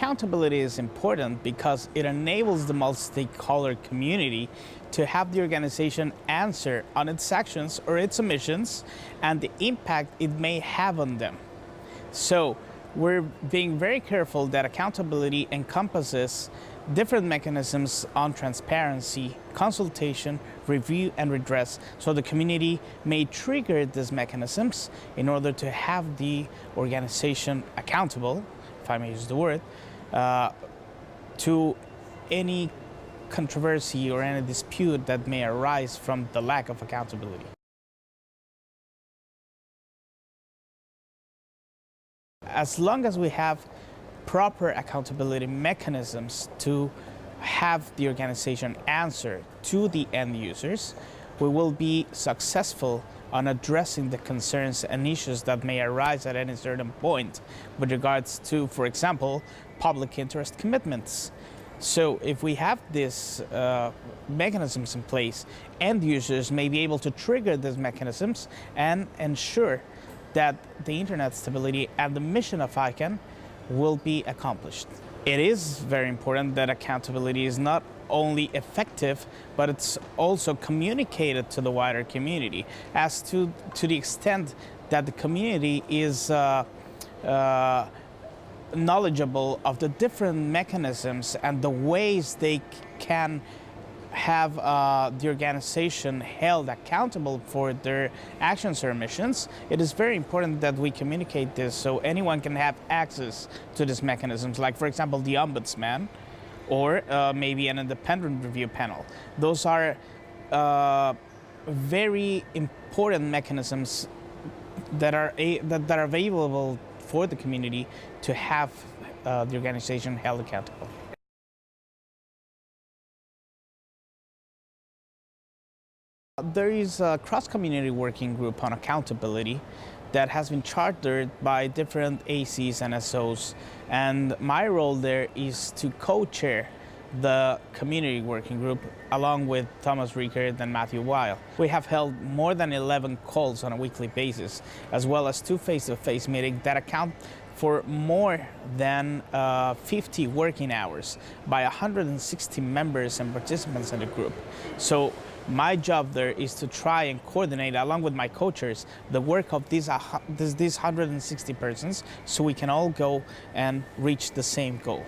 Accountability is important because it enables the multi-stakeholder community to have the organization answer on its actions or its omissions and the impact it may have on them. So we're being very careful that accountability encompasses different mechanisms on transparency, consultation, review, and redress, so the community may trigger these mechanisms in order to have the organization accountable, if I may use the word, to any controversy or any dispute that may arise from the lack of accountability. As long as we have proper accountability mechanisms to have the organization answer to the end users, we will be successful on addressing the concerns and issues that may arise at any certain point with regards to, for example, public interest commitments. So if we have these mechanisms in place, end users may be able to trigger these mechanisms and ensure that the internet stability and the mission of ICANN will be accomplished. It is very important that accountability is not only effective, but it's also communicated to the wider community, as to the extent that the community is knowledgeable of the different mechanisms and the ways they can have the organization held accountable for their actions or omissions. It is very important that we communicate this so anyone can have access to these mechanisms, like, for example, the Ombudsman or maybe an independent review panel. Those are very important mechanisms that are available for the community to have the organization held accountable. There is a cross-community working group on accountability that has been chartered by different ACs and SOs, and my role there is to co-chair the community working group along with Thomas Rickert and Matthew Weil. We have held more than 11 calls on a weekly basis, as well as 2 face-to-face meetings that account for more than 50 working hours by 160 members and participants in the group. So my job there is to try and coordinate, along with my co-chairs, the work of these 160 persons so we can all go and reach the same goal.